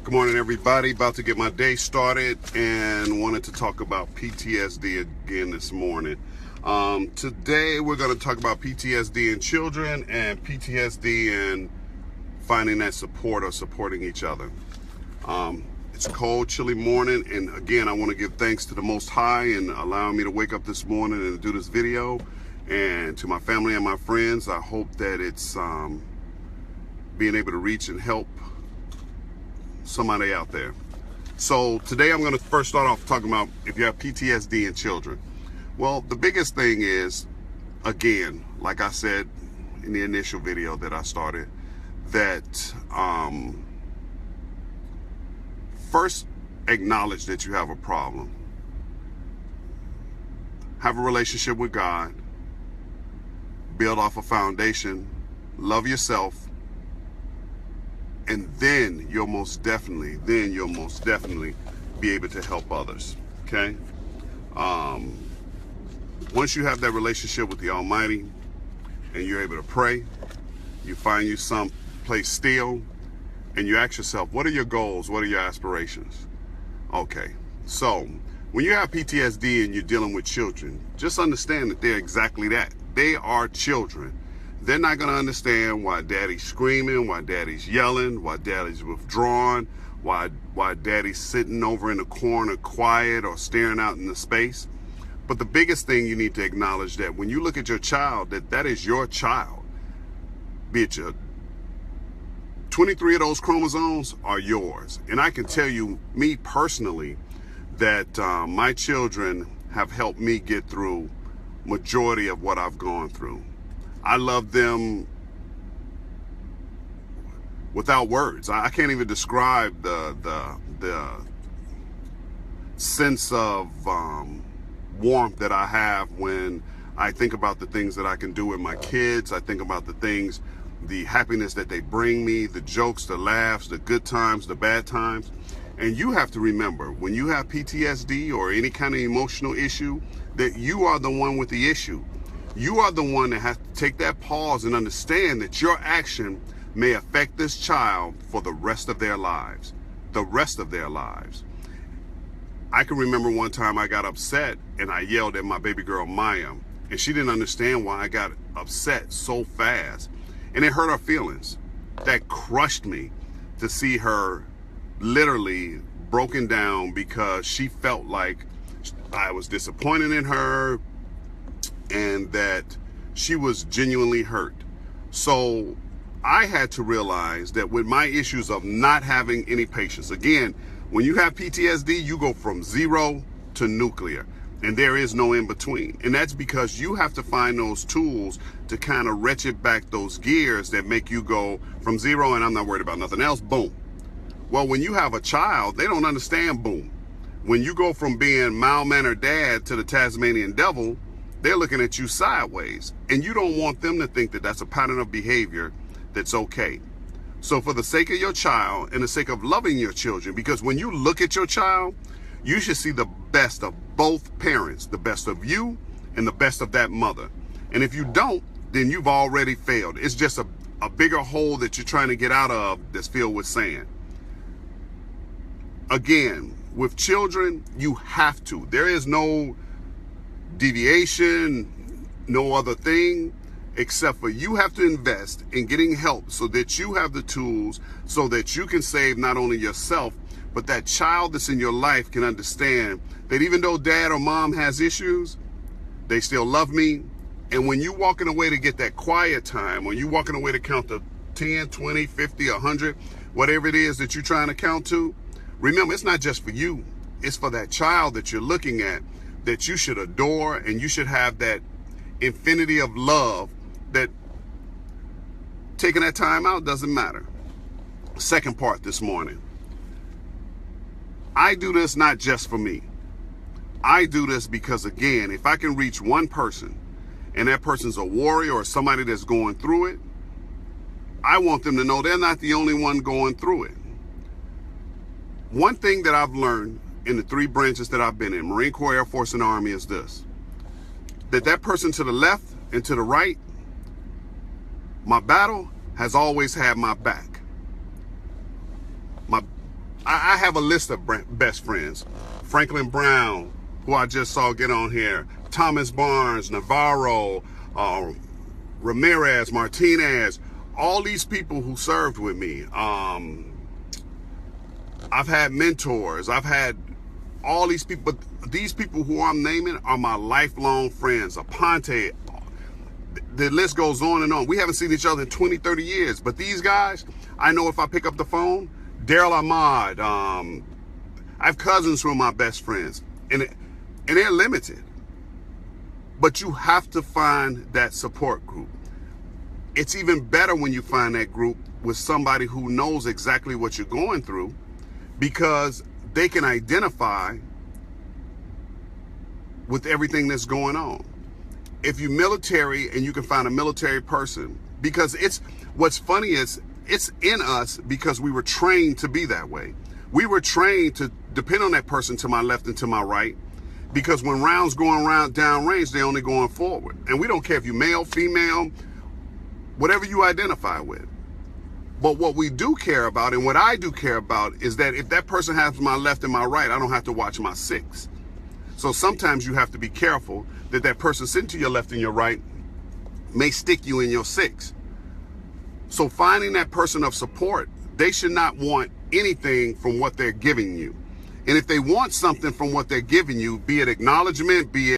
Good morning, everybody. About to get my day started and wanted to talk about PTSD again this morning. Today, we're going to talk about PTSD in children and PTSD and finding that support or supporting each other. It's a cold, chilly morning, and again, I want to give thanks to the Most High and allowing me to wake up this morning and do this video. And to my family and my friends, I hope that it's being able to reach and help somebody out there. So today I'm going to first start off talking about if you have PTSD in children. Well, the biggest thing is, again, like I said in the initial video that I started, that first acknowledge that you have a problem. Have a relationship with God. Build off a foundation. Love yourself. And then you'll most definitely be able to help others. Okay? Once you have that relationship with the Almighty and you're able to pray, you find you some place still, and you ask yourself, what are your goals? What are your aspirations? Okay, so when you have PTSD and you're dealing with children, just understand that they're exactly that. They are children. They're not going to understand why daddy's screaming, why daddy's yelling, why daddy's withdrawn, why daddy's sitting over in the corner quiet or staring out into space. But the biggest thing you need to acknowledge that when you look at your child, that is your child. Be it your 23 of those chromosomes are yours. And I can tell you, me personally, that my children have helped me get through majority of what I've gone through. I love them without words. I can't even describe the sense of warmth that I have when I think about the things that I can do with my kids. I think about the happiness that they bring me, the jokes, the laughs, the good times, the bad times. And you have to remember, when you have PTSD or any kind of emotional issue, that you are the one with the issue. You are the one that has to take that pause and understand that your action may affect this child for the rest of their lives. The rest of their lives. I can remember one time I got upset and I yelled at my baby girl Maya, and she didn't understand why I got upset so fast. And it hurt her feelings. That crushed me to see her literally broken down because she felt like I was disappointed in her and that she was genuinely hurt. So I had to realize that with my issues of not having any patience, again, when you have PTSD, you go from 0 to nuclear, and there is no in between. And that's because you have to find those tools to kind of ratchet back those gears that make you go from 0 and I'm not worried about nothing else, boom. Well, when you have a child, they don't understand boom. When you go from being mild-mannered dad to the Tasmanian devil, they're looking at you sideways, and you don't want them to think that that's a pattern of behavior that's okay. So for the sake of your child and the sake of loving your children, because when you look at your child, you should see the best of both parents, the best of you and the best of that mother. And if you don't, then you've already failed. It's just a bigger hole that you're trying to get out of that's filled with sand. Again, with children, you have to. There is no deviation, no other thing, except for you have to invest in getting help so that you have the tools so that you can save not only yourself, but that child that's in your life can understand that even though dad or mom has issues, they still love me. And when you're walking away to get that quiet time, when you're walking away to count to 10, 20, 50, 100, whatever it is that you're trying to count to, remember, it's not just for you. It's for that child that you're looking at, that you should adore, and you should have that infinity of love that taking that time out doesn't matter. Second part this morning. I do this not just for me. I do this because, again, if I can reach one person and that person's a warrior or somebody that's going through it, I want them to know they're not the only one going through it. One thing that I've learned in the 3 branches that I've been in, Marine Corps, Air Force, and Army, is this: that person to the left and to the right, my battle has always had my back. I have a list of best friends. Franklin Brown, who I just saw get on here, Thomas Barnes, Navarro, Ramirez, Martinez, all these people who served with me. I've had mentors. I've had all these people, but these people who I'm naming are my lifelong friends. Aponte, the list goes on and on. We haven't seen each other in 20, 30 years, but these guys, I know if I pick up the phone, Daryl Ahmad, I have cousins who are my best friends, and they're limited. But you have to find that support group. It's even better when you find that group with somebody who knows exactly what you're going through, because they can identify with everything that's going on. If you're military and you can find a military person, because what's funny is it's in us because we were trained to be that way. We were trained to depend on that person to my left and to my right, because when rounds going around downrange, they're only going forward. And we don't care if you're male, female, whatever you identify with. But what we do care about, and what I do care about, is that if that person has my left and my right, I don't have to watch my six. So sometimes you have to be careful that that person sitting to your left and your right may stick you in your six. So finding that person of support, they should not want anything from what they're giving you. And if they want something from what they're giving you, be it acknowledgement, be it